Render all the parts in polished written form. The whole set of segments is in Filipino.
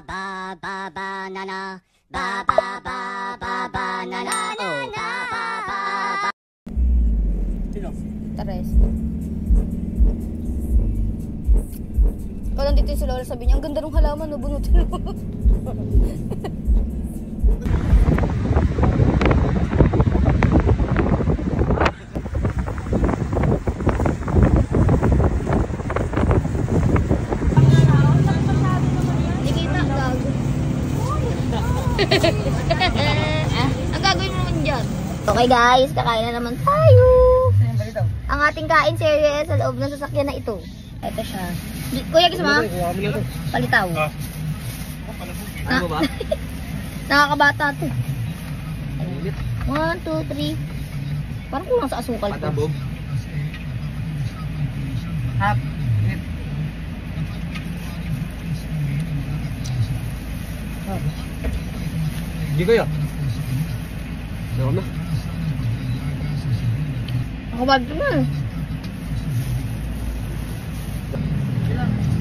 ba ba banana, ba ba ba ba banana, oh ba ba ba ba. Tares. Ikaw nandito yung si Lola, sabi niya, ang ganda ng halaman, no, bunutin mo. Ang gagawin mo naman dyan. Okay guys, kakain na naman tayo. Ang ating kain series sa loob ng sasakyan na ito. Ito siya. Kuya, kisama? Palitaw. Ano ba? Nakakabata to. 1, 2, 3. Parang kulang sa asukal ko. Patabog. Hap. Hindi kayo. Sarap na. Ako ba ito na?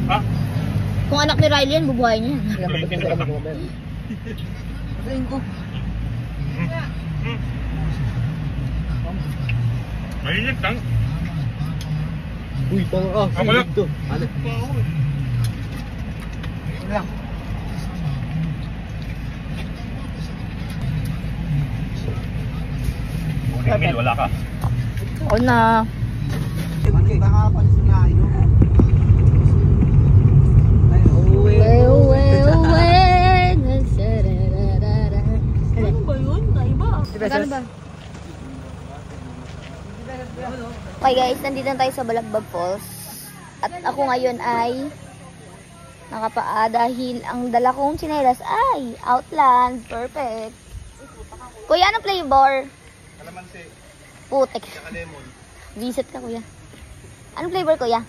Ha? Kung anak ni Riley yan, bubuhayin niya. Patayin ko. Mainit lang. Uy, tanga ka. Ako lang. Ano? Lang. Emil, wala ka. Ako na. Ano ba yun? Naiba. Magkano ba? Okay guys, nandito na tayo sa Balagbag Falls. At ako ngayon ay nakapaa dahil ang dala kong tsinelas ay Outland. Perfect. Kuya, anong flavor? Kalamansi. Putek. Saka lemon. Visit ka, kuya. Anong flavor, kuya?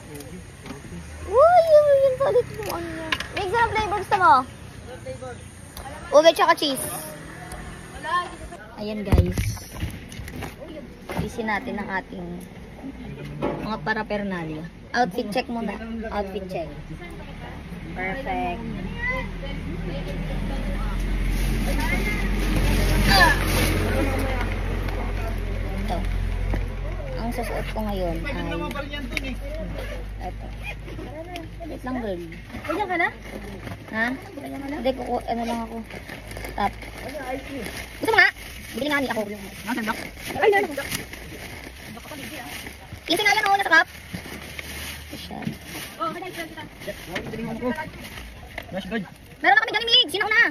Uy, yun palit mo. Ano niya? Mix na flavor gusto mo? Ugay tsaka cheese. Ayan, guys. Isin natin ang ating mga paraphernalia. Outfit check muna. Outfit check. Perfect. Ito. Ang susuot ko ngayon ay ito. Wait lang, girl. Ganyan ka na? Ha? Hindi ko, ano lang ako. Top. Gusto mo nga? Bili nga ni ako. Ay, ano? Isa nga yan ako, nasa cup. Ito siya. Meron na kami galing lig. Sino ko na?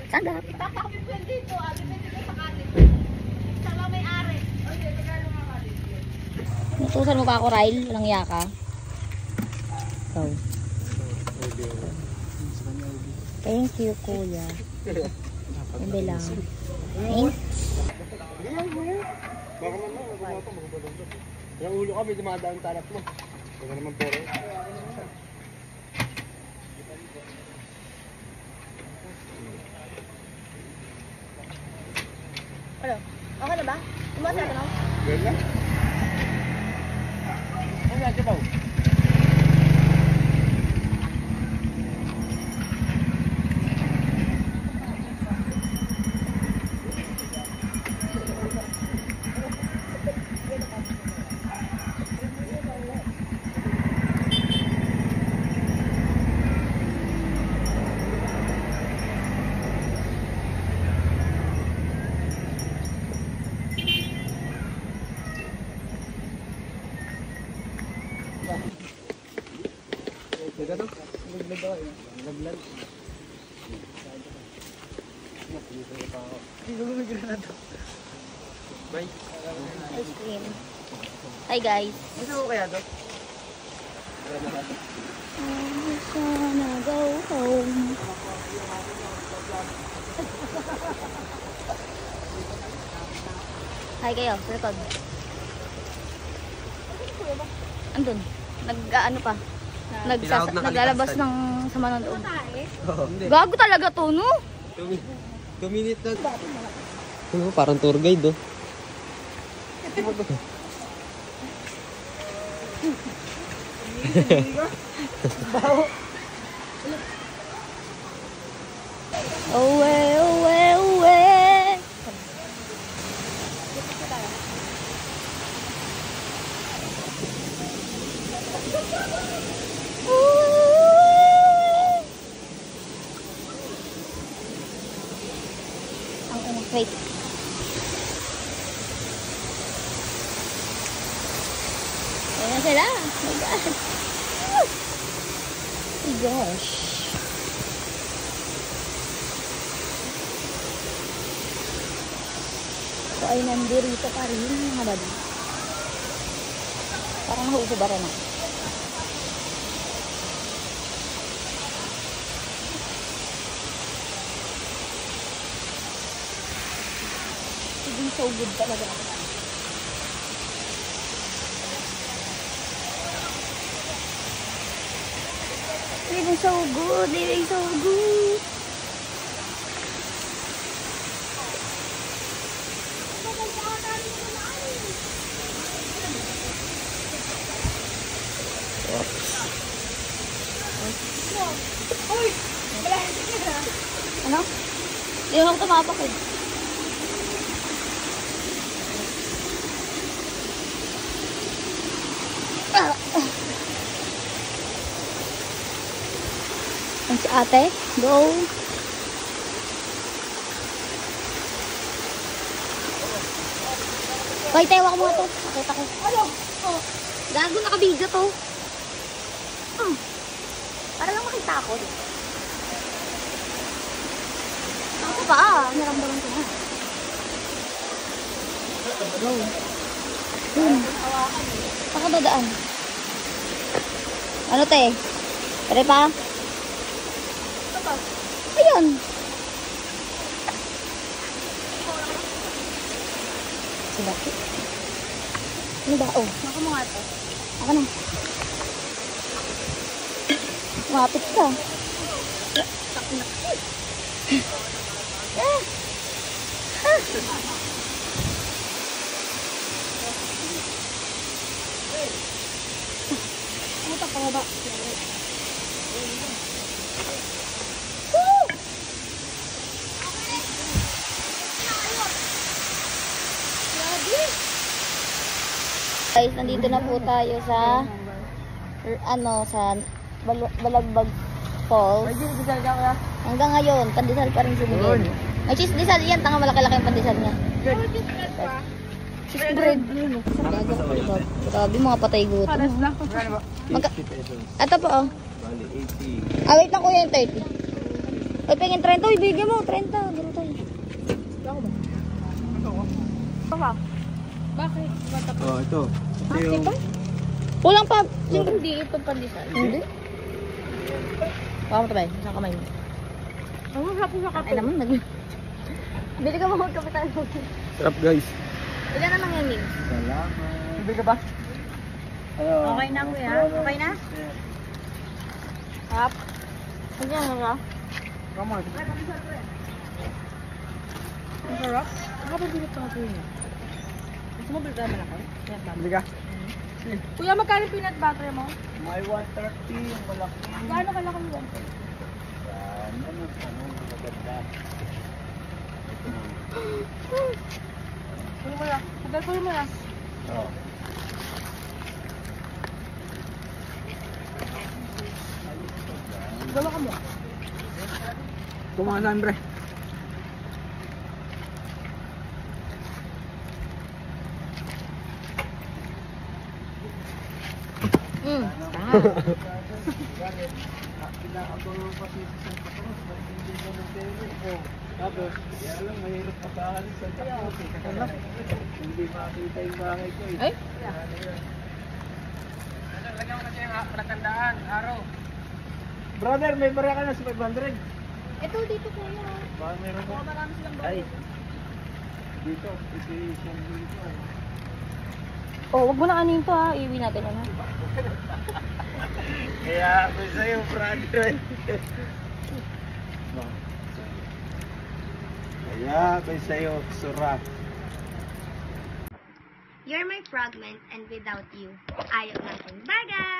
Sandap. Nutusan mo pa ako, Ryle? Walang yaka. Ikaw. Thank you, kuya. Hindi lang. Thanks. Baka naman, magbabalong. Yung ulo ka, may dumadaan talap mo. Baka naman poro. Ano? Okay na ba? Tumasa ka na? Ganyan lang. Ano nga, Japaw? Ice cream. Hi guys. Gusto mo kaya to? I wanna go home. Hi kayo, sa likod. Andun. Nag-ano pa? Naglalabas ng sama ng loob. Gago talaga to, no? 2 minutes na. Ano, parang tour guide, oh. Uwe, uwe, uwe. Ang unang wait. Ayan na sila. Oh my God. Oh my gosh. So ay nandirito pa rin mga babi. Parang nauusubaran na. It's so good talaga. It's so good. It's so good. Ano? Hindi ako tumapak eh. Ang si ate, go! Hoy, tewa ko mga to. Nakita ko. Ano? Oh. Gago, naka-video to. Para lang makita ako. Ako ba? Naramdaman ko na. Go. Saka dadaan. Ano te? Pare pa? Ayun. Silaki. Ano ba? Oh. Ako mo nga ito. Ako na. Mapit ka. Ano ito pa ba? Guys, nandito na po tayo sa sa Balagbag Falls. Hanggang ngayon, pandesal pa rin si Miguel. May cheese disal yan, tanga malaki-laki yung pandesal niya. Cheese bread. Grabe mga patay gutom. Ito po oh. Wait lang kuya yung 30. Ay, pengin 30. Uy, bigyan mo. 30. Gano'n tayo. Bakit? Oh, ito. Kulang pa. Hindi ito pandesal. Hindi? Baka mo tabay. Saan kamay mo? Ang hapon sa kape. Ay naman, bili ka mga kape tayo. Sarap guys. Ilan na lang yung meals? Salamat. Bibig ka ba? Okay na kuya? Okay na? Hap? Ano yan nga? Come on. Ang sarap? Nakapagbilit pa ako yun. Gusto mo bilga naman ako? Bibig ka? Kuya, magkano peanut butter mo? May 130 yung malaki. Gaano kalaki mo yan? Maganda. Kuya mo lang. Sagal kuya mo lang. Oo. Gawa ka mo. Kumasan, bre. Tapos, kaya lang, mahirap pagkakalit sa tapos. Hindi makakita yung bahay ko eh. Ay? Lagyan ko na siya yung palatandaan, araw. Brother, may bara ka na sa 500. Ito dito kuya. Baka meron mo. Marami silang Ay. Dito, ito yung dito. Oh, wag mo na kanin to ha. Iuwi natin ano. Kaya ako sa'yo, brother. Kaya ako sa'yo, surap. You're my fragment and without you, ayaw natin. Bye guys!